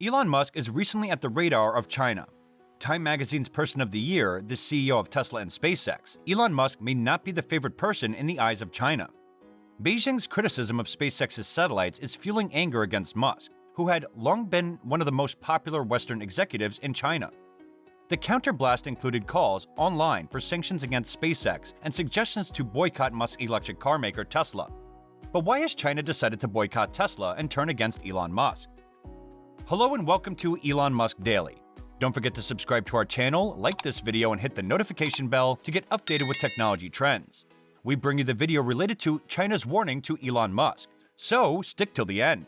Elon Musk is recently at the radar of China. Time magazine's Person of the Year, the CEO of Tesla and SpaceX, Elon Musk may not be the favorite person in the eyes of China. Beijing's criticism of SpaceX's satellites is fueling anger against Musk, who had long been one of the most popular Western executives in China. The counterblast included calls online for sanctions against SpaceX and suggestions to boycott Musk's electric car maker Tesla. But why has China decided to boycott Tesla and turn against Elon Musk? Hello and welcome to Elon Musk Daily. Don't forget to subscribe to our channel, like this video, and hit the notification bell to get updated with technology trends. We bring you the video related to China's warning to Elon Musk, so stick till the end.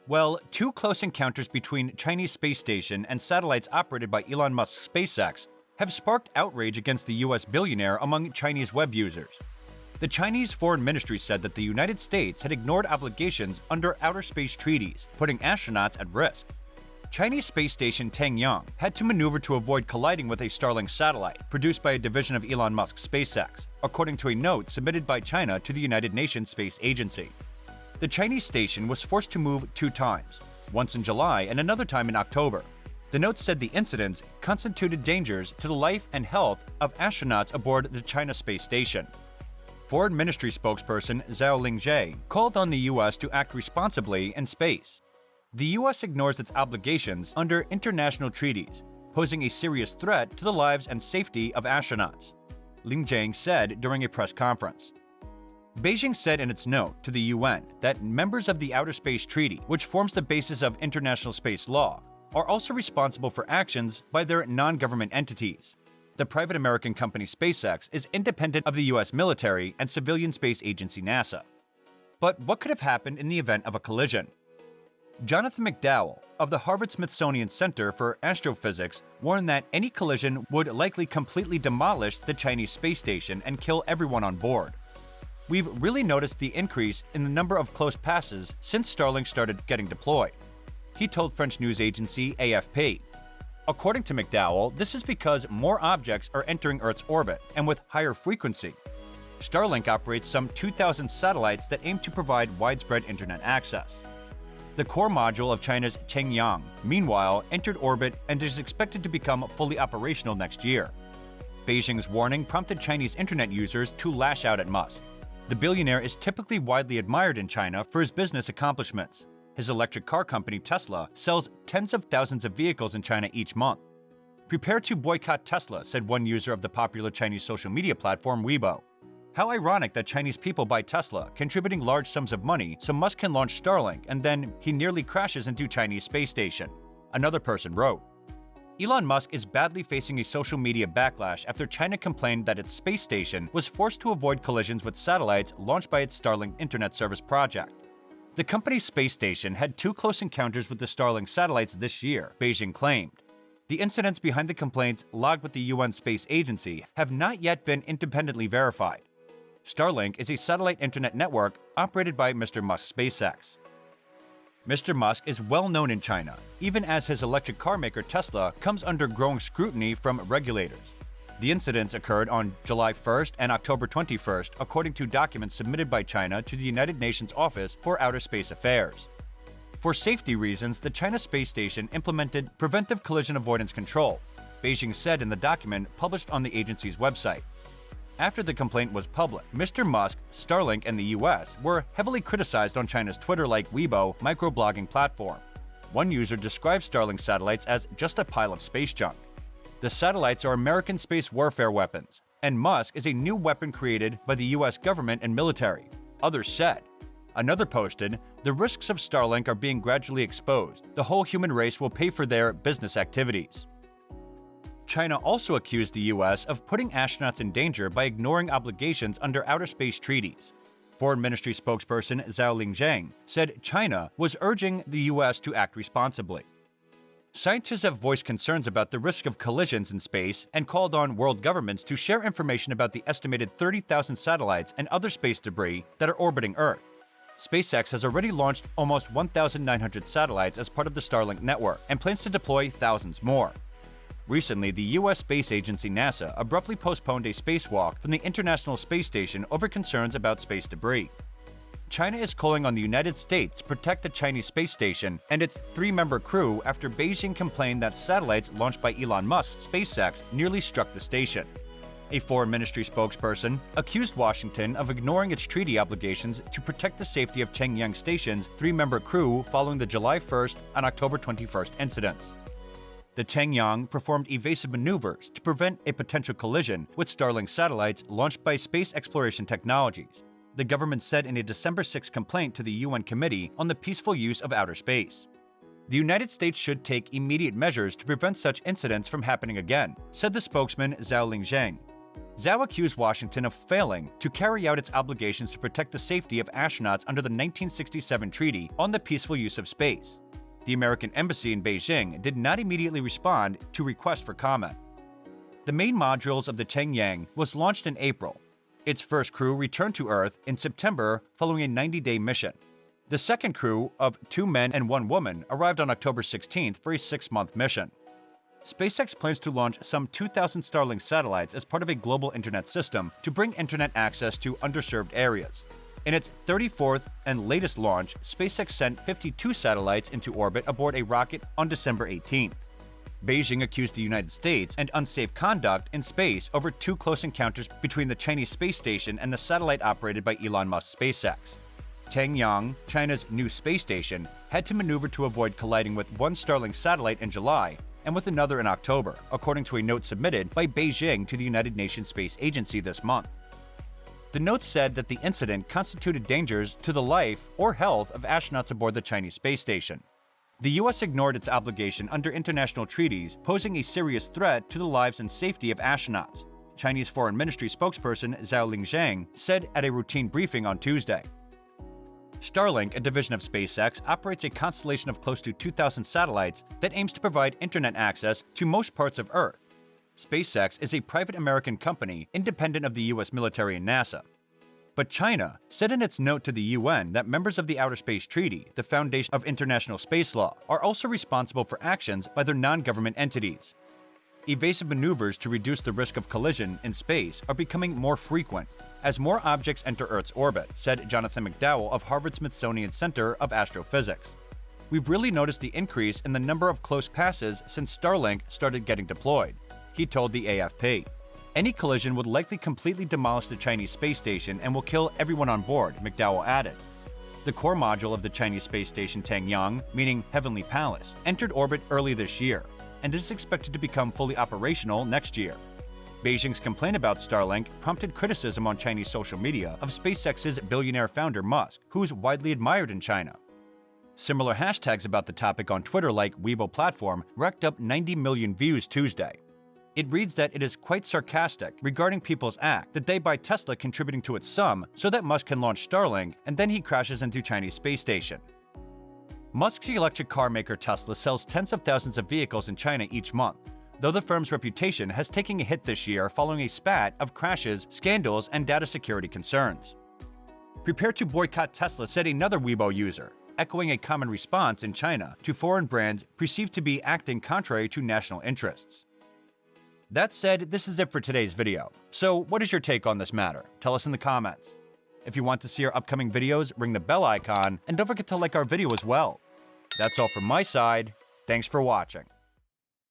Well, two close encounters between Chinese space station and satellites operated by Elon Musk's SpaceX have sparked outrage against the US billionaire among Chinese web users. The Chinese Foreign Ministry said that the United States had ignored obligations under outer space treaties, putting astronauts at risk. Chinese space station Tianhe had to maneuver to avoid colliding with a Starlink satellite produced by a division of Elon Musk's SpaceX, according to a note submitted by China to the United Nations Space Agency. The Chinese station was forced to move 2 times, once in July and another time in October. The note said the incidents constituted dangers to the life and health of astronauts aboard the China space station. Foreign Ministry spokesperson Zhao Lingjie called on the U.S. to act responsibly in space. The U.S. ignores its obligations under international treaties, posing a serious threat to the lives and safety of astronauts, Lingjie said during a press conference. Beijing said in its note to the UN that members of the Outer Space Treaty, which forms the basis of international space law, are also responsible for actions by their non-government entities. The private American company SpaceX is independent of the U.S. military and civilian space agency NASA. But what could have happened in the event of a collision? Jonathan McDowell of the Harvard-Smithsonian Center for Astrophysics warned that any collision would likely completely demolish the Chinese space station and kill everyone on board. We've really noticed the increase in the number of close passes since Starlink started getting deployed, he told French news agency AFP. According to McDowell, this is because more objects are entering Earth's orbit and with higher frequency. Starlink operates some 2,000 satellites that aim to provide widespread internet access. The core module of China's Tianhe, meanwhile, entered orbit and is expected to become fully operational next year. Beijing's warning prompted Chinese internet users to lash out at Musk. The billionaire is typically widely admired in China for his business accomplishments. His electric car company Tesla sells tens of thousands of vehicles in China each month. Prepare to boycott Tesla, said one user of the popular Chinese social media platform Weibo. How ironic that Chinese people buy Tesla, contributing large sums of money so Musk can launch Starlink, and then he nearly crashes into Chinese space station, another person wrote. Elon Musk is badly facing a social media backlash after China complained that its space station was forced to avoid collisions with satellites launched by its Starlink internet service project. The company's space station had 2 close encounters with the Starlink satellites this year, Beijing claimed. The incidents behind the complaints logged with the UN Space Agency have not yet been independently verified. Starlink is a satellite internet network operated by Mr. Musk's SpaceX. Mr. Musk is well known in China, even as his electric car maker Tesla comes under growing scrutiny from regulators. The incidents occurred on July 1st and October 21st, according to documents submitted by China to the United Nations Office for Outer Space Affairs. For safety reasons, the China space station implemented preventive collision avoidance control, Beijing said in the document published on the agency's website. After the complaint was public, Mr. Musk, Starlink, and the US were heavily criticized on China's Twitter-like Weibo microblogging platform. One user described Starlink satellites as just a pile of space junk. The satellites are American space warfare weapons, and Musk is a new weapon created by the US government and military, others said. Another posted, "The risks of Starlink are being gradually exposed. The whole human race will pay for their business activities." China also accused the U.S. of putting astronauts in danger by ignoring obligations under outer space treaties. Foreign Ministry spokesperson Zhao Lingjie said China was urging the U.S. to act responsibly. Scientists have voiced concerns about the risk of collisions in space and called on world governments to share information about the estimated 30,000 satellites and other space debris that are orbiting Earth. SpaceX has already launched almost 1,900 satellites as part of the Starlink network and plans to deploy thousands more. Recently, the U.S. space agency NASA abruptly postponed a spacewalk from the International Space Station over concerns about space debris. China is calling on the United States to protect the Chinese space station and its three-member crew after Beijing complained that satellites launched by Elon Musk's SpaceX nearly struck the station. A foreign ministry spokesperson accused Washington of ignoring its treaty obligations to protect the safety of Tianhe Station's three-member crew following the July 1st and October 21st incidents. The Tianhe performed evasive maneuvers to prevent a potential collision with Starlink satellites launched by Space Exploration Technologies, the government said in a December 6 complaint to the UN Committee on the Peaceful Use of Outer Space. The United States should take immediate measures to prevent such incidents from happening again, said the spokesman Zhao Lingjang. Zhao accused Washington of failing to carry out its obligations to protect the safety of astronauts under the 1967 Treaty on the Peaceful Use of Space. The American embassy in Beijing did not immediately respond to requests for comment. The main modules of the Tianhe was launched in April. Its first crew returned to Earth in September following a 90-day mission. The second crew, of 2 men and 1 woman, arrived on October 16th for a 6-month mission. SpaceX plans to launch some 2,000 Starlink satellites as part of a global internet system to bring internet access to underserved areas. In its 34th and latest launch, SpaceX sent 52 satellites into orbit aboard a rocket on December 18th. Beijing accused the United States of unsafe conduct in space over 2 close encounters between the Chinese space station and the satellite operated by Elon Musk SpaceX. Tianhe, China's new space station, had to maneuver to avoid colliding with one Starlink satellite in July and with another in October, according to a note submitted by Beijing to the United Nations Space Agency this month. The note said that the incident constituted dangers to the life or health of astronauts aboard the Chinese space station. The U.S. ignored its obligation under international treaties, posing a serious threat to the lives and safety of astronauts, Chinese Foreign Ministry spokesperson Zhao Lingjang said at a routine briefing on Tuesday. Starlink, a division of SpaceX, operates a constellation of close to 2,000 satellites that aims to provide internet access to most parts of Earth. SpaceX is a private American company independent of the U.S. military and NASA. But China said in its note to the UN that members of the Outer Space Treaty, the foundation of international space law, are also responsible for actions by their non-government entities. Evasive maneuvers to reduce the risk of collision in space are becoming more frequent as more objects enter Earth's orbit, said Jonathan McDowell of Harvard-Smithsonian Center of Astrophysics. We've really noticed the increase in the number of close passes since Starlink started getting deployed, he told the AFP. Any collision would likely completely demolish the Chinese space station and will kill everyone on board, McDowell added. The core module of the Chinese space station Tianhe, meaning Heavenly Palace, entered orbit early this year and is expected to become fully operational next year. Beijing's complaint about Starlink prompted criticism on Chinese social media of SpaceX's billionaire founder Musk, who is widely admired in China. Similar hashtags about the topic on Twitter like Weibo platform racked up 90 million views Tuesday. It reads that it is quite sarcastic regarding people's act that they buy Tesla contributing to its sum so that Musk can launch Starlink and then he crashes into Chinese space station. Musk's electric car maker Tesla sells tens of thousands of vehicles in China each month, though the firm's reputation has taken a hit this year following a spat of crashes, scandals, and data security concerns. Prepare to boycott Tesla, said another Weibo user, echoing a common response in China to foreign brands perceived to be acting contrary to national interests. That said, this is it for today's video. So what is your take on this matter? Tell us in the comments. If you want to see our upcoming videos, ring the bell icon, and don't forget to like our video as well. That's all from my side. Thanks for watching.